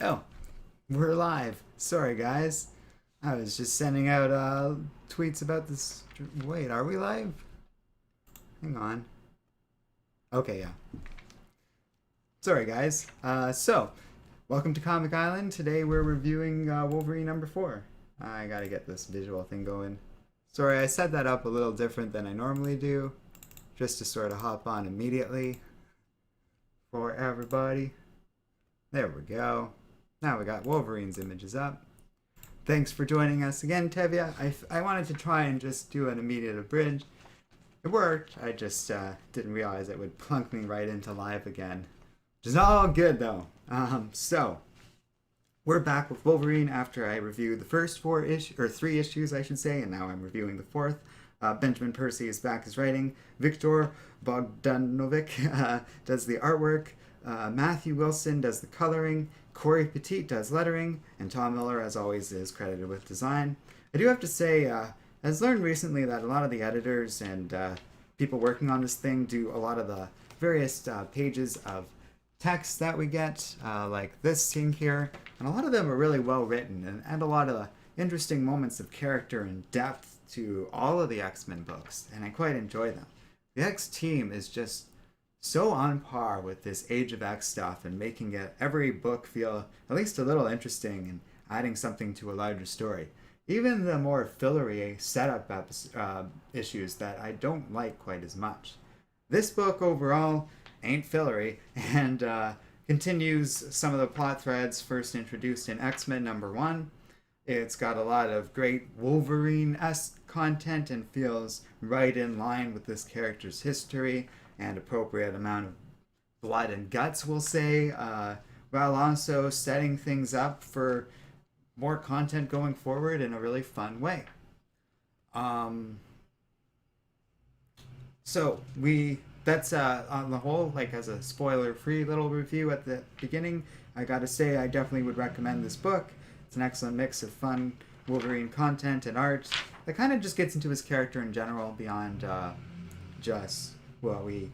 Oh, we're live. Sorry, guys. I was just sending out tweets about this. Wait, are we live? Hang on. Okay, yeah. Sorry, guys. Welcome to Comic Island. Today we're reviewing Wolverine number 4. I gotta get this visual thing going. Sorry, I set that up a little different than I normally do, just to sort of hop on immediately for everybody. There we go. Now we got Wolverine's images up. Thanks for joining us again, Tevya. I wanted to try and just do an immediate abridge. It worked. I just didn't realize it would plunk me right into live again. Which is all good, though. We're back with Wolverine after I reviewed the first 3 issues, I should say, and now I'm reviewing the 4th. Benjamin Percy is back as writing. Viktor Bogdanovic does the artwork. Matthew Wilson does the coloring. Corey Petit does lettering, and Tom Miller, as always, is credited with design. I do have to say, I've learned recently that a lot of the editors and people working on this thing do a lot of the various pages of text that we get, like this thing here, and a lot of them are really well written and add a lot of interesting moments of character and depth to all of the X-Men books, and I quite enjoy them. The X team is just so on par with this Age of X stuff and making it every book feel at least a little interesting and adding something to a larger story. Even the more fillery setup issues that I don't like quite as much. This book overall ain't fillery and continues some of the plot threads first introduced in X-Men number 1. It's got a lot of great Wolverine-esque content and feels right in line with this character's history and appropriate amount of blood and guts, we'll say, while also setting things up for more content going forward in a really fun way. That's on the whole, like as a spoiler-free little review at the beginning, I gotta say I definitely would recommend this book. It's an excellent mix of fun Wolverine content and art that kind of just gets into his character in general beyond just what we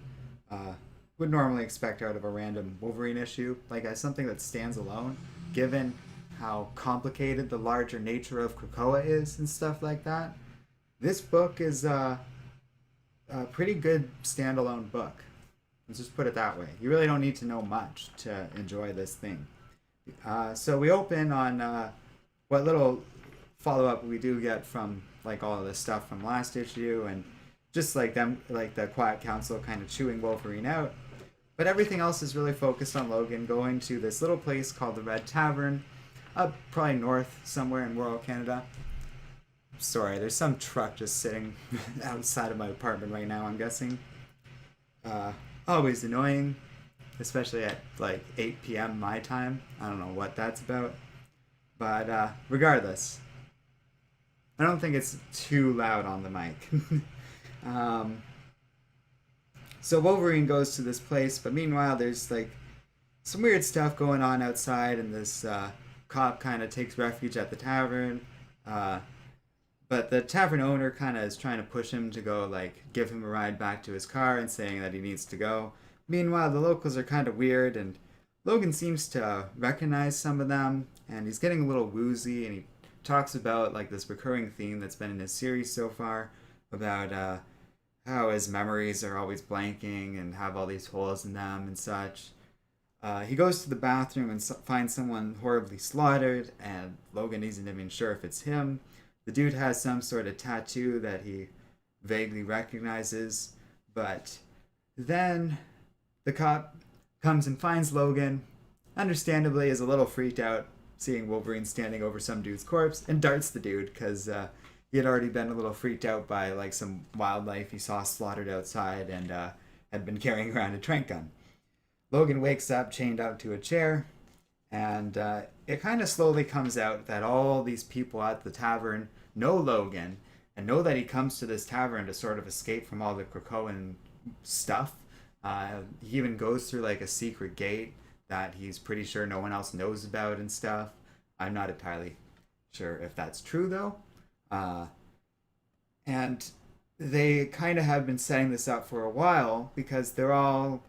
would normally expect out of a random Wolverine issue, like as something that stands alone, given how complicated the larger nature of Krakoa is and stuff like that. This book is a pretty good standalone book. Let's just put it that way. You really don't need to know much to enjoy this thing. So we open on what little follow-up we do get from like all of this stuff from last issue and just like them, like the Quiet Council kind of chewing Wolverine out. But everything else is really focused on Logan going to this little place called the Red Tavern, up probably north somewhere in rural Canada. Sorry, there's some truck just sitting outside of my apartment right now, I'm guessing. Always annoying, especially at like 8 p.m. my time. I don't know what that's about. But regardless, I don't think it's too loud on the mic. So Wolverine goes to this place, but meanwhile there's like some weird stuff going on outside, and this cop kind of takes refuge at the tavern. But the tavern owner kind of is trying to push him to go, like, give him a ride back to his car and saying that he needs to go. Meanwhile, the locals are kind of weird, and Logan seems to recognize some of them, and he's getting a little woozy, and he talks about, like, this recurring theme that's been in his series so far about how his memories are always blanking and have all these holes in them and such. He goes to the bathroom and finds someone horribly slaughtered, and Logan isn't even sure if it's him. The dude has some sort of tattoo that he vaguely recognizes, but then the cop comes and finds Logan, understandably is a little freaked out seeing Wolverine standing over some dude's corpse, and darts the dude because he had already been a little freaked out by like some wildlife he saw slaughtered outside and had been carrying around a tranq gun. Logan wakes up chained up to a chair, and it kind of slowly comes out that all these people at the tavern know Logan and know that he comes to this tavern to sort of escape from all the Krakoan stuff. He even goes through like a secret gate that he's pretty sure no one else knows about and stuff. I'm not entirely sure if that's true though. And they kind of have been setting this up for a while because they're all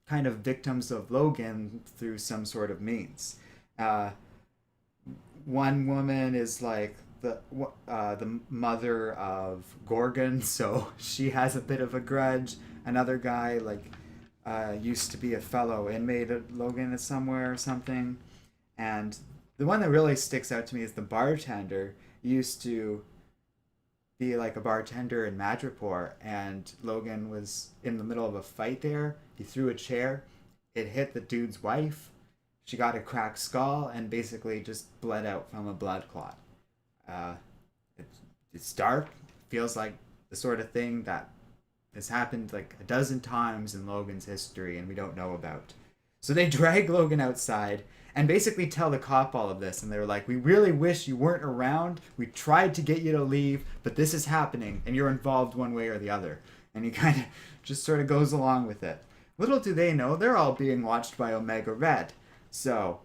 kind of victims of Logan through some sort of means. Uh, one woman is like the mother of Gorgon, so she has a bit of a grudge. Another guy used to be a fellow inmate at Logan somewhere or something, and the one that really sticks out to me is the bartender. He used to be like a bartender in Madripoor, and Logan was in the middle of a fight there. He threw a chair, it hit the dude's wife. She got a cracked skull and basically just bled out from a blood clot. Uh, it, it's dark, feels like the sort of thing that has happened like a dozen times in Logan's history and we don't know about. So they drag Logan outside and basically tell the cop all of this. And they're like, we really wish you weren't around. We tried to get you to leave, but this is happening and you're involved one way or the other. And he kind of just sort of goes along with it. Little do they know, they're all being watched by Omega Red. So,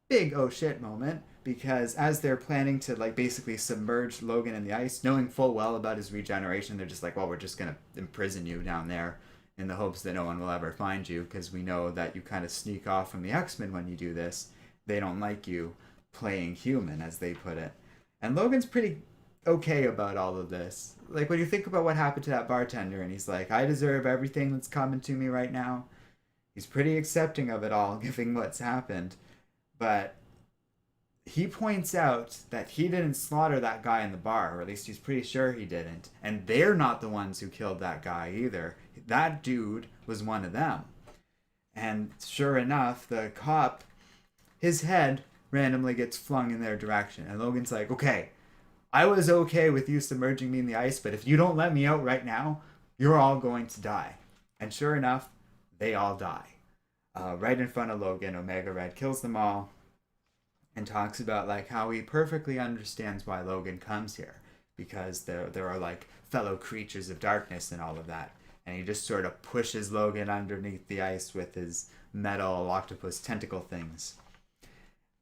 big oh shit moment because as they're planning to like basically submerge Logan in the ice, knowing full well about his regeneration, they're just like, well, we're just gonna imprison you down there in the hopes that no one will ever find you because we know that you kind of sneak off from the X-Men when you do this. They don't like you playing human, as they put it. And Logan's pretty okay about all of this. Like when you think about what happened to that bartender and he's like, I deserve everything that's coming to me right now. He's pretty accepting of it all, given what's happened. But he points out that he didn't slaughter that guy in the bar, or at least he's pretty sure he didn't. And they're not the ones who killed that guy either. That dude was one of them. And sure enough, the cop, his head randomly gets flung in their direction. And Logan's like, okay, I was okay with you submerging me in the ice, but if you don't let me out right now, you're all going to die. And sure enough, they all die. Right in front of Logan, Omega Red kills them all and talks about like how he perfectly understands why Logan comes here because there are like fellow creatures of darkness and all of that. And he just sort of pushes Logan underneath the ice with his metal octopus tentacle things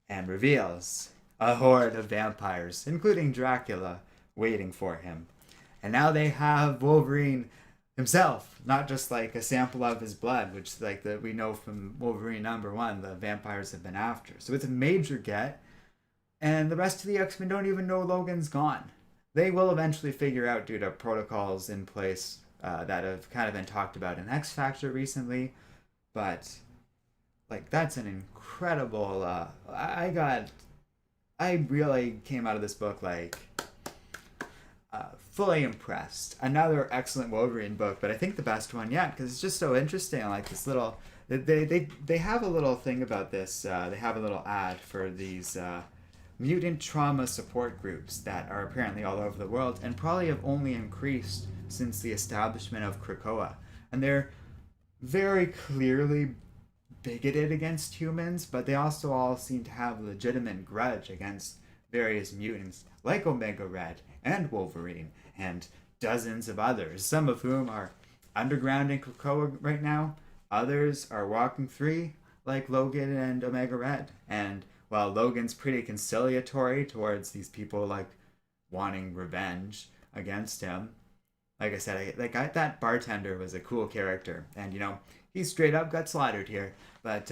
and reveals a horde of vampires, including Dracula, waiting for him. And now they have Wolverine himself, not just like a sample of his blood, which like that we know from Wolverine #1, the vampires have been after. So it's a major get, and the rest of the X-Men don't even know Logan's gone. They will eventually figure out due to protocols in place that have kind of been talked about in X Factor recently, but like that's an incredible. I really came out of this book like fully impressed. Another excellent Wolverine book, but I think the best one yet because it's just so interesting. Like this little, they have a little thing about this. They have a little ad for these mutant trauma support groups that are apparently all over the world and probably have only increased since the establishment of Krakoa. And they're very clearly bigoted against humans, but they also all seem to have a legitimate grudge against various mutants like Omega Red and Wolverine and dozens of others, some of whom are underground in Krakoa right now. Others are walking free, like Logan and Omega Red. And while Logan's pretty conciliatory towards these people, like wanting revenge against him, like I said, that bartender was a cool character, and he straight up got slaughtered here. But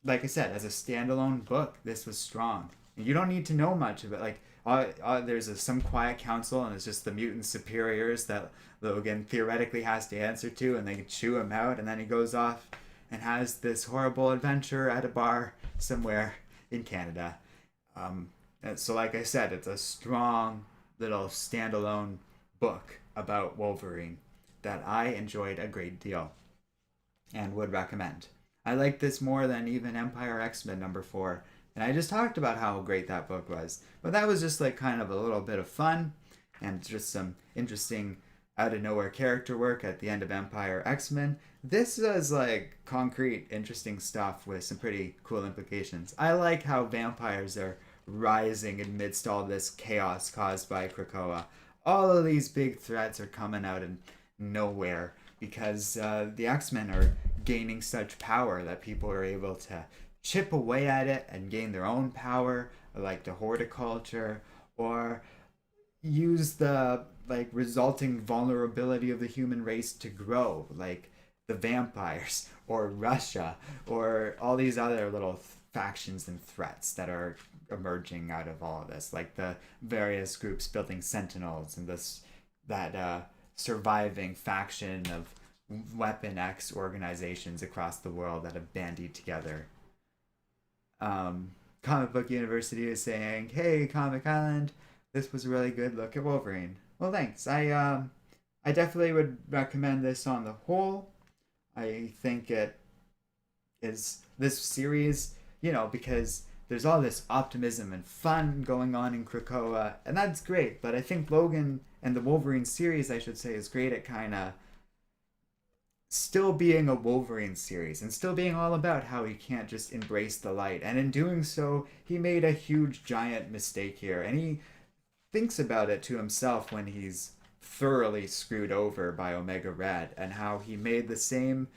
like I said, as a standalone book, this was strong. You don't need to know much of it. Like there's some quiet council, and it's just the mutant superiors that Logan theoretically has to answer to, and they can chew him out, and then he goes off and has this horrible adventure at a bar somewhere in Canada. So like I said, it's a strong little standalone book about Wolverine that I enjoyed a great deal and would recommend. I like this more than even Empire X-Men #4. And I just talked about how great that book was. But that was just like kind of a little bit of fun and just some interesting out of nowhere character work at the end of Empire X-Men. This is like concrete, interesting stuff with some pretty cool implications. I like how vampires are rising amidst all this chaos caused by Krakoa. All of these big threats are coming out of nowhere because the X-Men are gaining such power that people are able to chip away at it and gain their own power, like the horticulture, or use the like resulting vulnerability of the human race to grow, like the vampires or Russia or all these other little factions and threats that are emerging out of all of this, like the various groups building sentinels and this that surviving faction of Weapon X organizations across the world that have bandied together. Comic Book University is saying, "Hey, Comic Island, this was a really good look at Wolverine." Well, thanks. I definitely would recommend this on the whole. I think it is this series, because there's all this optimism and fun going on in Krakoa, and that's great. But I think Logan and the Wolverine series, I should say, is great at kind of still being a Wolverine series and still being all about how he can't just embrace the light. And in doing so, he made a huge, giant mistake here. And he thinks about it to himself when he's thoroughly screwed over by Omega Red and how he made the same.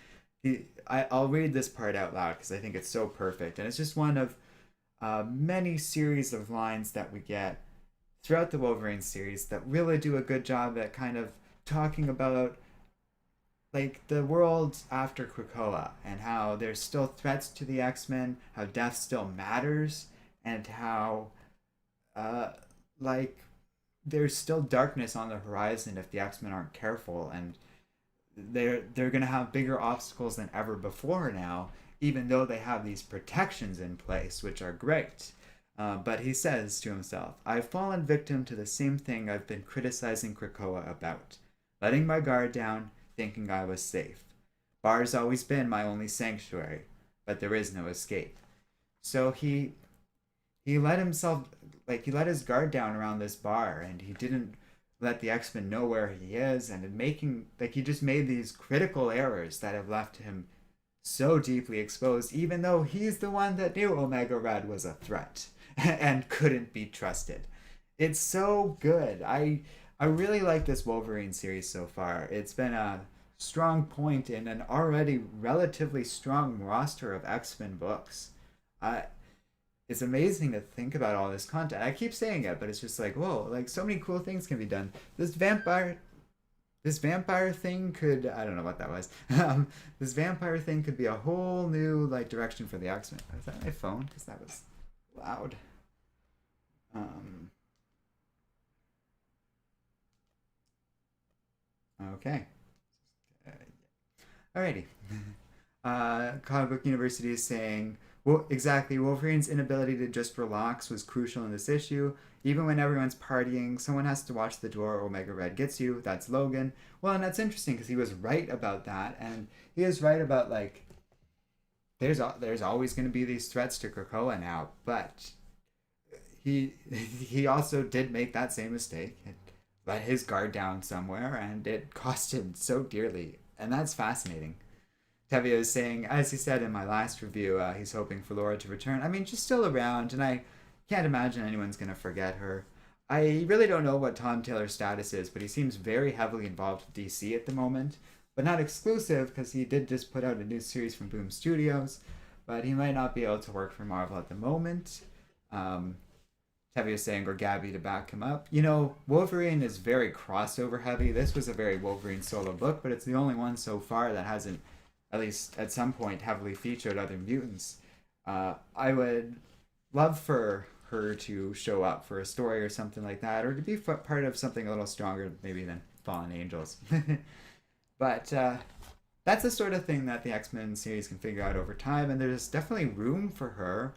I'll read this part out loud because I think it's so perfect. And it's just one of many series of lines that we get throughout the Wolverine series that really do a good job at kind of talking about like the world after Krakoa and how there's still threats to the X-Men, how death still matters, and how like there's still darkness on the horizon if the X-Men aren't careful, and they're gonna have bigger obstacles than ever before now, even though they have these protections in place, which are great. But he says to himself, "I've fallen victim to the same thing I've been criticizing Krakoa about, letting my guard down, thinking I was safe. Bar's always been my only sanctuary, but there is no escape." So he let himself he let his guard down around this bar, and he didn't let the X-Men know where he is, and in making he just made these critical errors that have left him so deeply exposed, even though he's the one that knew Omega Red was a threat and couldn't be trusted. It's so good. I really like this Wolverine series so far. It's been a strong point in an already relatively strong roster of X-Men books. Uh, it's amazing to think about all this content. I keep saying it, but it's just like, whoa, like so many cool things can be done. This vampire thing could, I don't know what that was. This vampire thing could be a whole new like direction for the X-Men. Is that my phone? Because that was loud. Um, okay. Uh, Alrighty. Comic Book University is saying, well, exactly. Wolverine's inability to just relax was crucial in this issue. Even when everyone's partying, someone has to watch the door Omega Red gets you. That's Logan. Well, and that's interesting because he was right about that, and he is right about like there's always going to be these threats to Krakoa now, but he also did make that same mistake and let his guard down somewhere, and it cost him so dearly, and that's fascinating. Tevye is saying, as he said in my last review, he's hoping for Laura to return. I mean, she's still around, and I can't imagine anyone's going to forget her. I really don't know what Tom Taylor's status is, but he seems very heavily involved with DC at the moment. But not exclusive, because he did just put out a new series from Boom Studios. But he might not be able to work for Marvel at the moment. Tevye is saying, or Gabby to back him up. Wolverine is very crossover heavy. This was a very Wolverine solo book, but it's the only one so far that hasn't, at least at some point, heavily featured other mutants. I would love for her to show up for a story or something like that, or to be part of something a little stronger maybe than Fallen Angels. But that's the sort of thing that the X-Men series can figure out over time, and there's definitely room for her.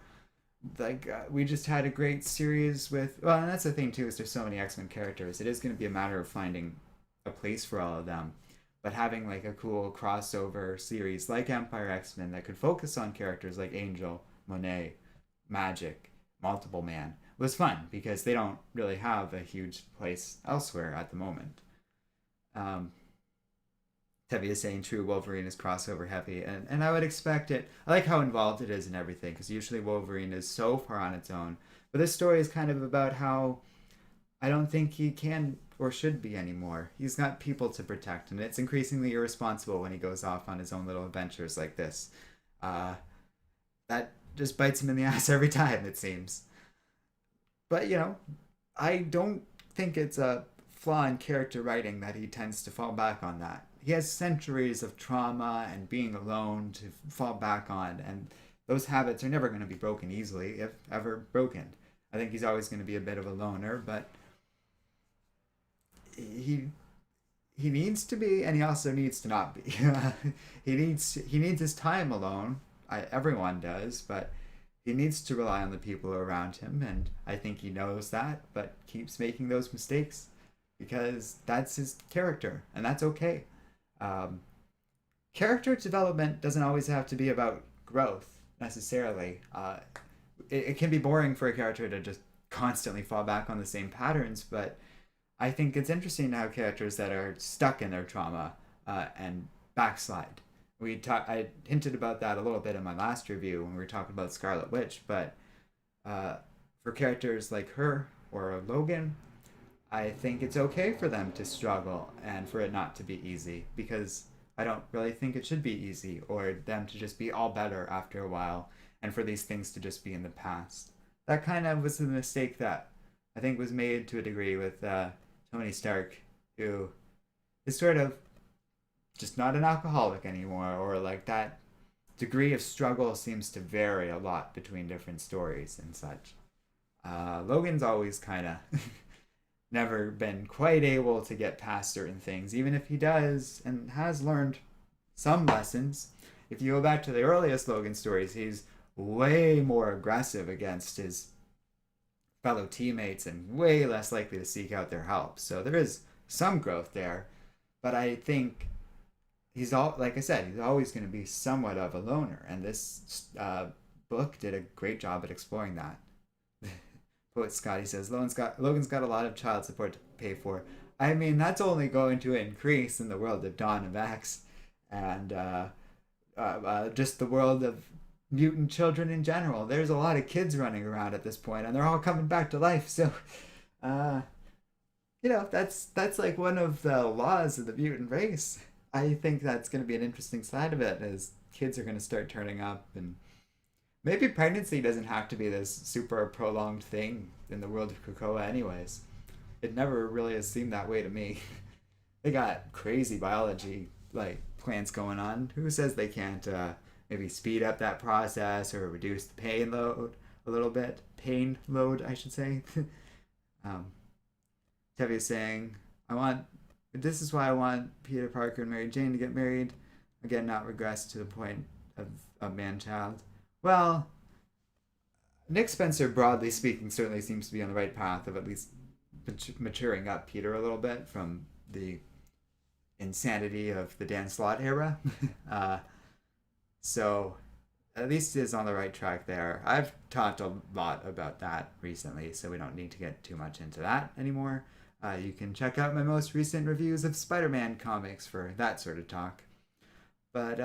We just had a great series with, well, and that's the thing too, is there's so many X-Men characters. It is going to be a matter of finding a place for all of them, but having like a cool crossover series like Empire X-Men that could focus on characters like Angel, Monet, Magic, Multiple Man was fun because they don't really have a huge place elsewhere at the moment. um Tevye is saying true, Wolverine is crossover heavy, and I would expect it. I like how involved it is in everything, because usually Wolverine is so far on its own. But this story is kind of about how I don't think he can or should be anymore. He's got people to protect, and it's increasingly irresponsible when he goes off on his own little adventures like this. Uh, that just bites him in the ass every time, it seems. But, I don't think it's a flaw in character writing that he tends to fall back on that. He has centuries of trauma and being alone to fall back on, and those habits are never going to be broken easily, if ever broken. I think he's always going to be a bit of a loner, but he he needs to be, and he also needs to not be. He needs his time alone. Everyone does, but he needs to rely on the people around him, and I think he knows that, but keeps making those mistakes because that's his character, and that's okay. Um, Character development doesn't always have to be about growth necessarily. It can be boring for a character to just constantly fall back on the same patterns, but I think it's interesting to have characters that are stuck in their trauma and backslide. I hinted about that a little bit in my last review when we were talking about Scarlet Witch, but uh, for characters like her or Logan, I think it's okay for them to struggle and for it not to be easy because I don't really think it should be easy or them to just be all better after a while and for these things to just be in the past. That kind of was the mistake that I think was made to a degree with Tony Stark, who is sort of just not an alcoholic anymore, or like that degree of struggle seems to vary a lot between different stories and such. Logan's always kind of never been quite able to get past certain things, even if he does and has learned some lessons. If you go back to the earliest Logan stories, he's way more aggressive against his fellow teammates and way less likely to seek out their help. So there is some growth there, but I think he's all like I said, he's always going to be somewhat of a loner, and this book did a great job at exploring that. Poet Scotty says Logan's got a lot of child support to pay for. I mean, that's only going to increase in the world of Dawn of X, and just the world of mutant children in general. There's a lot of kids running around at this point, and they're all coming back to life. So, uh, that's like one of the laws of the mutant race. I think that's going to be an interesting side of it, as kids are going to start turning up, and maybe pregnancy doesn't have to be this super prolonged thing in the world of Krakoa, anyways. It never really has seemed that way to me. They got crazy biology like plants going on. Who says they can't maybe speed up that process or reduce the pain load a little bit? Pain load, I should say. um, Tevi is saying, I want. This is why I want Peter Parker and Mary Jane to get married. Again, not regress to the point of man-child. Well, Nick Spencer, broadly speaking, certainly seems to be on the right path of at least maturing up Peter a little bit from the insanity of the Dan Slott era. So at least is on the right track there. I've talked a lot about that recently, so we don't need to get too much into that anymore. You can check out my most recent reviews of Spider-Man comics for that sort of talk. But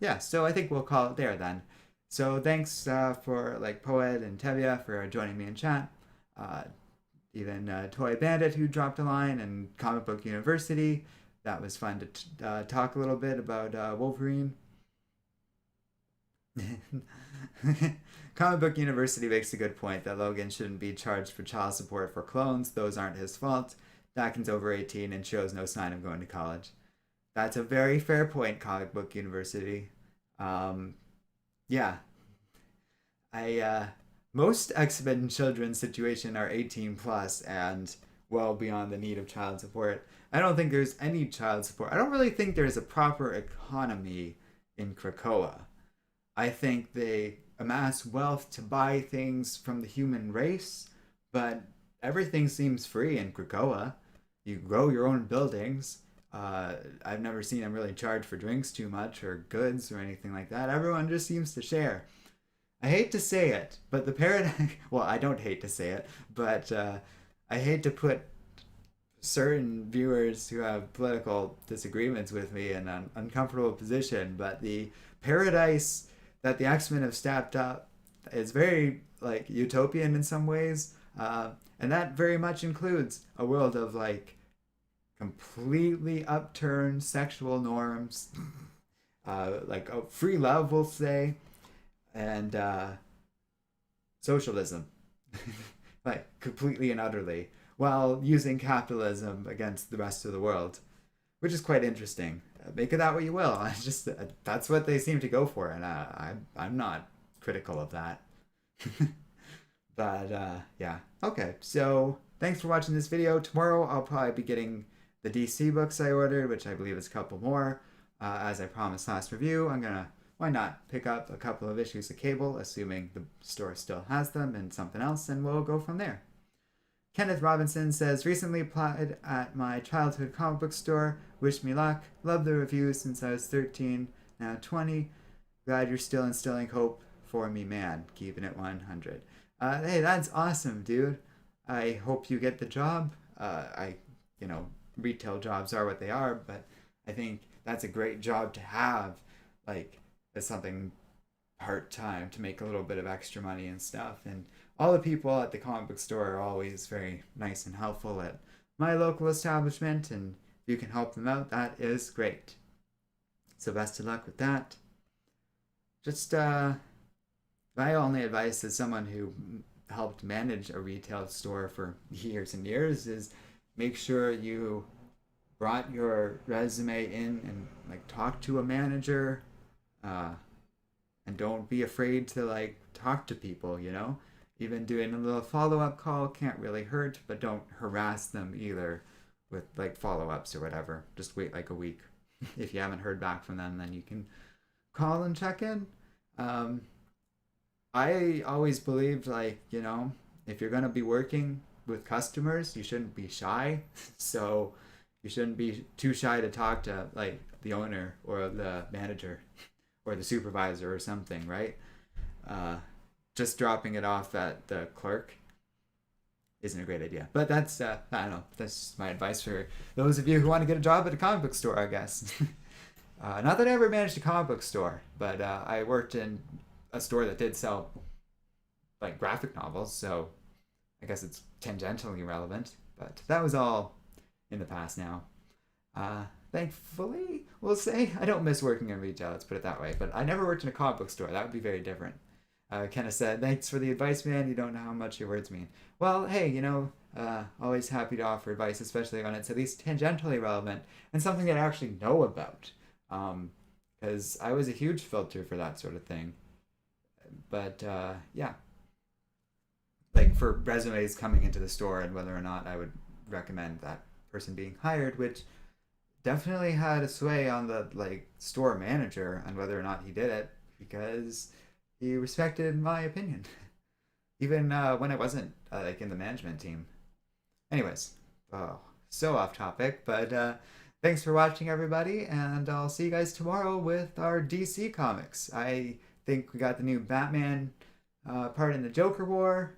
yeah, so I think we'll call it there then. So thanks for like Poet and Tevia for joining me in chat. Even Toy Bandit who dropped a line, and Comic Book University. That was fun to talk a little bit about Wolverine. Comic Book University makes a good point that Logan shouldn't be charged for child support for clones. Those aren't his fault. Dakin's over 18 and shows no sign of going to college. That's a very fair point, Comic Book University. Yeah. Most X-Men children's situation are 18 plus and well beyond the need of child support. I don't think there's any child support. I don't really think there's a proper economy in Krakoa. I think they amass wealth to buy things from the human race, but everything seems free in Krakoa. You grow your own buildings. I've never seen them really charge for drinks too much or goods or anything like that. Everyone just seems to share. I hate to say it, but the paradigm... Well, I don't hate to say it, but I hate to put certain viewers who have political disagreements with me in an uncomfortable position, but the paradise that the X-Men have stepped up is very like utopian in some ways, and that very much includes a world of like completely upturned sexual norms, like free love, we'll say, and socialism, like completely and utterly, while using capitalism against the rest of the world, which is quite interesting. Make of that what you will. I just that's what they seem to go for, and I'm not critical of that. But yeah. Okay, so thanks for watching this video. Tomorrow I'll probably be getting the DC books I ordered, which I believe is a couple more. As I promised last review, I'm gonna, why not, pick up a couple of issues of Cable, assuming the store still has them, and something else, and we'll go from there. Kenneth Robinson says, recently applied at my childhood comic book store. Wish me luck. Love the reviews since I was 13, now 20. Glad you're still instilling hope for me, man. Keeping it 100. Hey, that's awesome, dude. I hope you get the job. Retail jobs are what they are, but I think that's a great job to have, like, as something part-time to make a little bit of extra money and stuff. And all the people at the comic book store are always very nice and helpful at my local establishment, and if you can help them out, that is great. So best of luck with that. Just my only advice as someone who helped manage a retail store for years and years is make sure you brought your resume in and like talk to a manager, and don't be afraid to like talk to people, you know. Even doing a little follow-up call can't really hurt, but don't harass them either with like follow-ups or whatever. Just wait like a week. If you haven't heard back from them, then you can call and check in. I always believed, like, you know, if you're gonna be working with customers, you shouldn't be shy. So you shouldn't be too shy to talk to like the owner or the manager or the supervisor or something, right? Just dropping it off at the clerk isn't a great idea. But that's I don't know. That's just my advice for those of you who want to get a job at a comic book store, I guess. Not that I ever managed a comic book store, but I worked in a store that did sell like graphic novels, so I guess it's tangentially relevant. But that was all in the past now. Thankfully, we'll say I don't miss working in retail. Let's put it that way. But I never worked in a comic book store. That would be very different. Kenneth said, "Thanks for the advice, man. You don't know how much your words mean." Well, hey, you know, always happy to offer advice, especially when it's at least tangentially relevant and something that I actually know about. Because I was a huge filter for that sort of thing. But yeah, like for resumes coming into the store and whether or not I would recommend that person being hired, which definitely had a sway on the like store manager and whether or not he did it, because he respected my opinion, even when I wasn't like in the management team. Anyways, oh, so off topic, but thanks for watching, everybody, and I'll see you guys tomorrow with our DC comics. I think we got the new Batman part in the Joker War.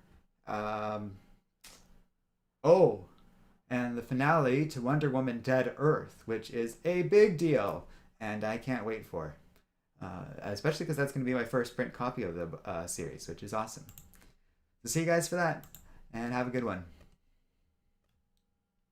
And the finale to Wonder Woman Dead Earth, which is a big deal, and I can't wait for. Especially because that's going to be my first print copy of the series, which is awesome. So see you guys for that, and have a good one.